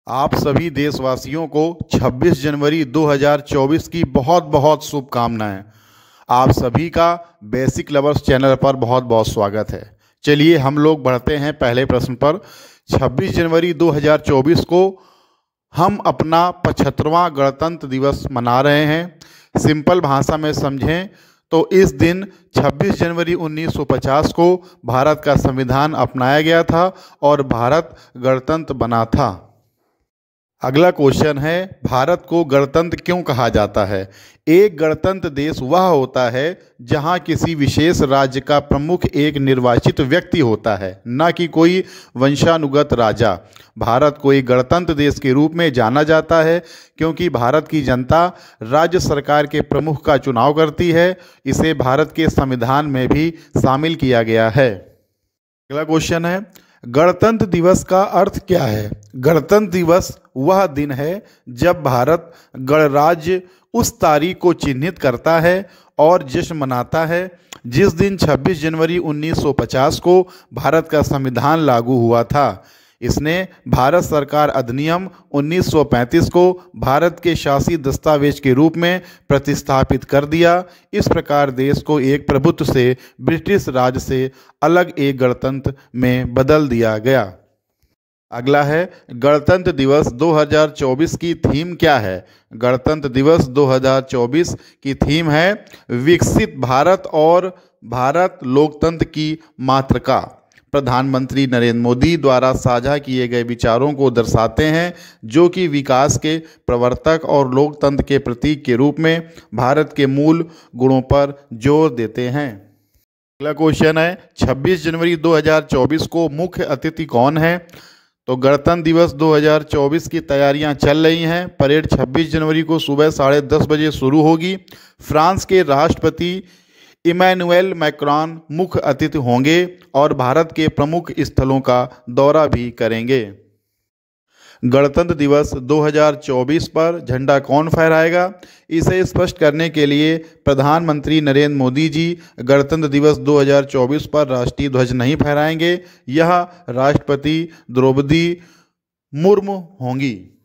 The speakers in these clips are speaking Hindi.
आप सभी देशवासियों को 26 जनवरी 2024 की बहुत बहुत शुभकामनाएं। आप सभी का बेसिक लवर्स चैनल पर बहुत बहुत स्वागत है। चलिए हम लोग बढ़ते हैं पहले प्रश्न पर। 26 जनवरी 2024 को हम अपना 75वां गणतंत्र दिवस मना रहे हैं। सिंपल भाषा में समझें तो इस दिन 26 जनवरी 1950 को भारत का संविधान अपनाया गया था और भारत गणतंत्र बना था। अगला क्वेश्चन है, भारत को गणतंत्र क्यों कहा जाता है? एक गणतंत्र देश वह होता है जहां किसी विशेष राज्य का प्रमुख एक निर्वाचित व्यक्ति होता है, न कि कोई वंशानुगत राजा। भारत को एक गणतंत्र देश के रूप में जाना जाता है क्योंकि भारत की जनता राज्य सरकार के प्रमुख का चुनाव करती है। इसे भारत के संविधान में भी शामिल किया गया है। अगला क्वेश्चन है, गणतंत्र दिवस का अर्थ क्या है? गणतंत्र दिवस वह दिन है जब भारत गणराज्य उस तारीख को चिन्हित करता है और जश्न मनाता है जिस दिन 26 जनवरी 1950 को भारत का संविधान लागू हुआ था। इसने भारत सरकार अधिनियम 1935 को भारत के शासी दस्तावेज के रूप में प्रतिस्थापित कर दिया। इस प्रकार देश को एक प्रभुत्व से ब्रिटिश राज से अलग एक गणतंत्र में बदल दिया गया। अगला है, गणतंत्र दिवस 2024 की थीम क्या है? गणतंत्र दिवस 2024 की थीम है विकसित भारत और भारत लोकतंत्र की मातृका। प्रधानमंत्री नरेंद्र मोदी द्वारा साझा किए गए विचारों को दर्शाते हैं जो कि विकास के प्रवर्तक और लोकतंत्र के प्रतीक के रूप में भारत के मूल गुणों पर जोर देते हैं। अगला क्वेश्चन है, 26 जनवरी 2024 को मुख्य अतिथि कौन है? तो गणतंत्र दिवस 2024 की तैयारियां चल रही हैं। परेड 26 जनवरी को सुबह 10:30 बजे शुरू होगी। फ्रांस के राष्ट्रपति इमैनुएल मैक्रॉन मुख्य अतिथि होंगे और भारत के प्रमुख स्थलों का दौरा भी करेंगे। गणतंत्र दिवस 2024 पर झंडा कौन फहराएगा? इसे स्पष्ट करने के लिए प्रधानमंत्री नरेंद्र मोदी जी गणतंत्र दिवस 2024 पर राष्ट्रीय ध्वज नहीं फहराएंगे। यह राष्ट्रपति द्रौपदी मुर्मू होंगी।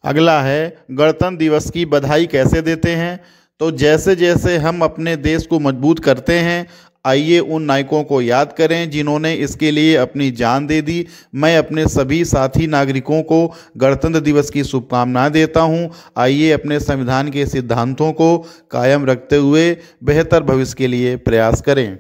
अगला है, गणतंत्र दिवस की बधाई कैसे देते हैं? तो जैसे जैसे हम अपने देश को मजबूत करते हैं, आइए उन नायकों को याद करें जिन्होंने इसके लिए अपनी जान दे दी। मैं अपने सभी साथी नागरिकों को गणतंत्र दिवस की शुभकामनाएं देता हूं। आइए अपने संविधान के सिद्धांतों को कायम रखते हुए बेहतर भविष्य के लिए प्रयास करें।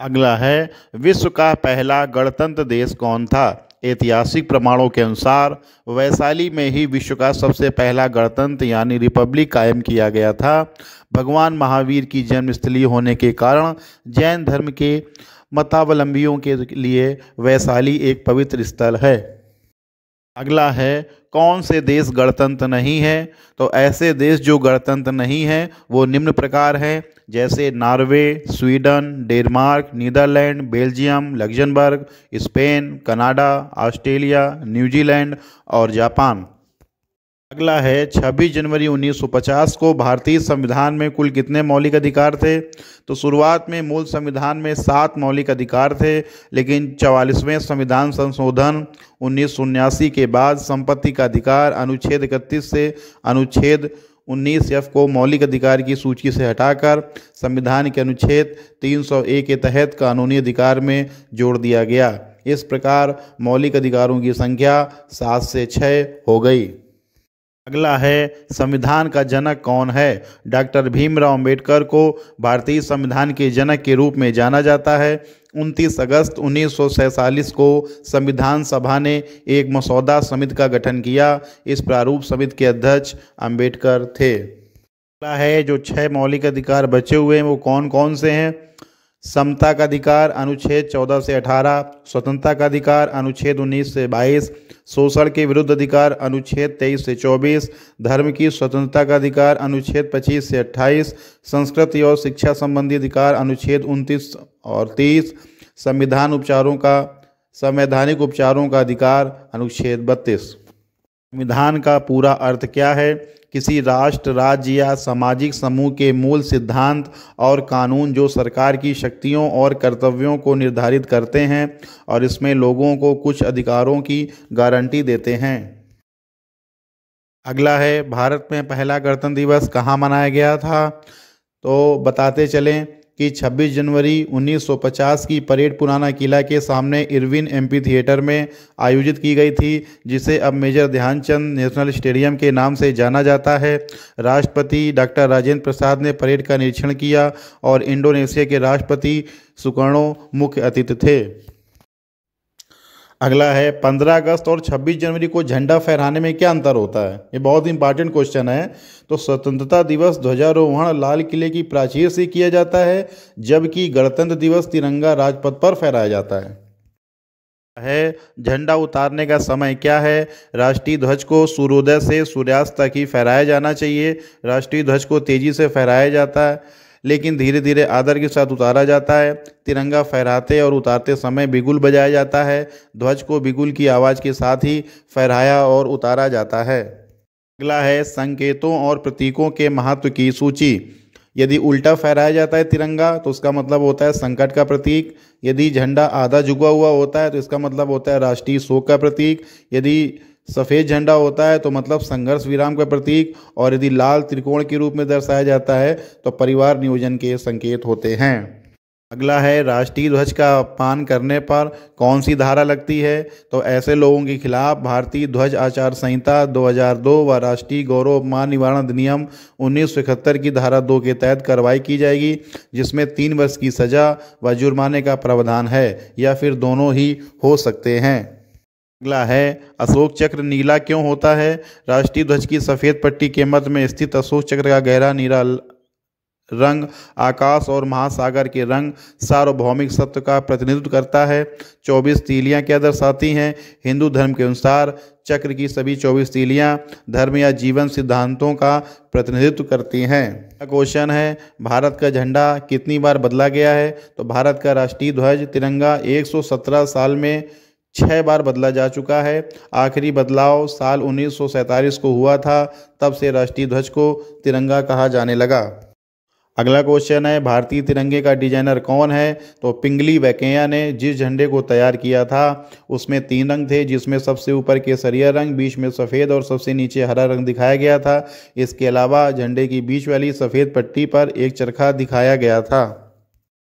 अगला है, विश्व का पहला गणतंत्र देश कौन था? ऐतिहासिक प्रमाणों के अनुसार वैशाली में ही विश्व का सबसे पहला गणतंत्र यानी रिपब्लिक कायम किया गया था। भगवान महावीर की जन्मस्थली होने के कारण जैन धर्म के मतावलंबियों के लिए वैशाली एक पवित्र स्थल है। अगला है, कौन से देश गणतंत्र नहीं है? तो ऐसे देश जो गणतंत्र नहीं हैं वो निम्न प्रकार हैं, जैसे Norway, Sweden, Denmark, Netherland, Belgium, Luxembourg, Spain, Canada, Australia, New Zealand और जापान। अगला है, 26 जनवरी 1950 को भारतीय संविधान में कुल कितने मौलिक अधिकार थे? तो शुरुआत में मूल संविधान में 7 मौलिक अधिकार थे, लेकिन 44वें संविधान संशोधन 1979 के बाद संपत्ति का अधिकार अनुच्छेद 31 से अनुच्छेद 19F को मौलिक अधिकार की सूची से हटाकर संविधान के अनुच्छेद 301 के तहत कानूनी अधिकार में जोड़ दिया गया। इस प्रकार मौलिक अधिकारों की संख्या 7 से 6 हो गई। अगला है, संविधान का जनक कौन है? डॉक्टर भीमराव अंबेडकर को भारतीय संविधान के जनक के रूप में जाना जाता है। 29 अगस्त 1947 को संविधान सभा ने एक मसौदा समिति का गठन किया। इस प्रारूप समिति के अध्यक्ष अंबेडकर थे। अगला है, जो 6 मौलिक अधिकार बचे हुए हैं वो कौन कौन से हैं? समता का अधिकार अनुच्छेद 14 से 18, स्वतंत्रता का अधिकार अनुच्छेद 19 से 22, शोषण के विरुद्ध अधिकार अनुच्छेद 23 से 24, धर्म की स्वतंत्रता का अधिकार अनुच्छेद 25 से 28, संस्कृति और शिक्षा संबंधी अधिकार अनुच्छेद 29 और 30, संवैधानिक उपचारों का अधिकार अनुच्छेद 32। संविधान का पूरा अर्थ क्या है? किसी राष्ट्र, राज्य या सामाजिक समूह के मूल सिद्धांत और कानून जो सरकार की शक्तियों और कर्तव्यों को निर्धारित करते हैं और इसमें लोगों को कुछ अधिकारों की गारंटी देते हैं। अगला है, भारत में पहला गणतंत्र दिवस कहाँ मनाया गया था? तो बताते चलें कि 26 जनवरी 1950 की परेड पुराना किला के सामने इरविन एम्पी थिएटर में आयोजित की गई थी, जिसे अब मेजर ध्यानचंद नेशनल स्टेडियम के नाम से जाना जाता है। राष्ट्रपति डॉक्टर राजेंद्र प्रसाद ने परेड का निरीक्षण किया और इंडोनेशिया के राष्ट्रपति सुकर्णो मुख्य अतिथि थे। अगला है, 15 अगस्त और 26 जनवरी को झंडा फहराने में क्या अंतर होता है? ये बहुत इंपॉर्टेंट क्वेश्चन है। तो स्वतंत्रता दिवस ध्वजारोहण लाल किले की प्राचीर से किया जाता है, जबकि गणतंत्र दिवस तिरंगा राजपथ पर फहराया जाता है। झंडा उतारने का समय क्या है? राष्ट्रीय ध्वज को सूर्योदय से सूर्यास्त तक ही फहराया जाना चाहिए। राष्ट्रीय ध्वज को तेजी से फहराया जाता है, लेकिन धीरे धीरे आदर के साथ उतारा जाता है। तिरंगा फहराते और उतारते समय बिगुल बजाया जाता है। ध्वज को बिगुल की आवाज़ के साथ ही फहराया और उतारा जाता है। अगला है, संकेतों और प्रतीकों के महत्व की सूची। यदि उल्टा फहराया जाता है तिरंगा तो उसका मतलब होता है संकट का प्रतीक। यदि झंडा आधा झुका हुआ होता है तो इसका मतलब होता है राष्ट्रीय शोक का प्रतीक। यदि सफ़ेद झंडा होता है तो मतलब संघर्ष विराम का प्रतीक, और यदि लाल त्रिकोण के रूप में दर्शाया जाता है तो परिवार नियोजन के संकेत होते हैं। अगला है, राष्ट्रीय ध्वज का अपमान करने पर कौन सी धारा लगती है? तो ऐसे लोगों के खिलाफ भारतीय ध्वज आचार संहिता 2002 व राष्ट्रीय गौरव अपमान निवारण अधिनियम 1971 की धारा 2 के तहत कार्रवाई की जाएगी, जिसमें 3 वर्ष की सजा व जुर्माने का प्रावधान है, या फिर दोनों ही हो सकते हैं। अगला है, अशोक चक्र नीला क्यों होता है? राष्ट्रीय ध्वज की सफ़ेद पट्टी के मध्य में स्थित अशोक चक्र का गहरा नीला रंग आकाश और महासागर के रंग सार्वभौमिक सत्य का प्रतिनिधित्व करता है। 24 तीलियां क्या दर्शाती हैं? हिंदू धर्म के अनुसार चक्र की सभी 24 तीलियां धर्म या जीवन सिद्धांतों का प्रतिनिधित्व करती हैं। क्वेश्चन है, भारत का झंडा कितनी बार बदला गया है? तो भारत का राष्ट्रीय ध्वज तिरंगा 117 साल में 6 बार बदला जा चुका है। आखिरी बदलाव साल 1947 को हुआ था, तब से राष्ट्रीय ध्वज को तिरंगा कहा जाने लगा। अगला क्वेश्चन है, भारतीय तिरंगे का डिजाइनर कौन है? तो पिंगली वेंकैया ने जिस झंडे को तैयार किया था उसमें 3 रंग थे, जिसमें सबसे ऊपर केसरिया रंग, बीच में सफ़ेद और सबसे नीचे हरा रंग दिखाया गया था। इसके अलावा झंडे की बीच वाली सफ़ेद पट्टी पर एक चरखा दिखाया गया था।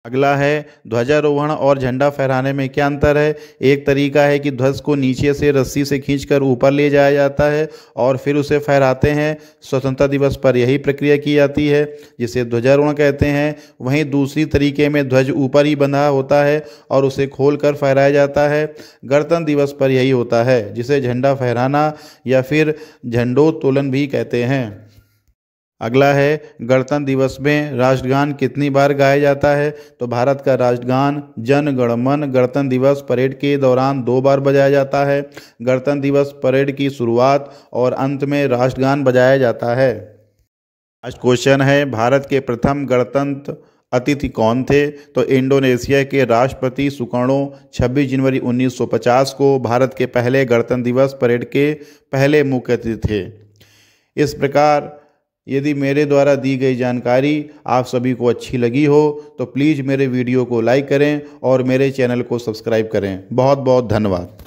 अगला है, ध्वजारोहण और झंडा फहराने में क्या अंतर है? एक तरीका है कि ध्वज को नीचे से रस्सी से खींचकर ऊपर ले जाया जाता है और फिर उसे फहराते हैं। स्वतंत्रता दिवस पर यही प्रक्रिया की जाती है, जिसे ध्वजारोहण कहते हैं। वहीं दूसरी तरीके में ध्वज ऊपर ही बंधा होता है और उसे खोलकर फहराया जाता है। गणतंत्र दिवस पर यही होता है, जिसे झंडा फहराना या फिर झंडोत्तोलन भी कहते हैं। अगला है, गणतंत्र दिवस में राष्ट्रगान कितनी बार गाया जाता है? तो भारत का राष्ट्रगान जन गण मन गणतंत्र दिवस परेड के दौरान 2 बार बजाया जाता है। गणतंत्र दिवस परेड की शुरुआत और अंत में राष्ट्रगान बजाया जाता है। आज क्वेश्चन है, भारत के प्रथम गणतंत्र अतिथि कौन थे? तो इंडोनेशिया के राष्ट्रपति सुकर्णो 26 जनवरी 1950 को भारत के पहले गणतंत्र दिवस परेड के पहले मुख्य अतिथि थे। इस प्रकार यदि मेरे द्वारा दी गई जानकारी आप सभी को अच्छी लगी हो तो प्लीज़ मेरे वीडियो को लाइक करें और मेरे चैनल को सब्सक्राइब करें। बहुत बहुत धन्यवाद।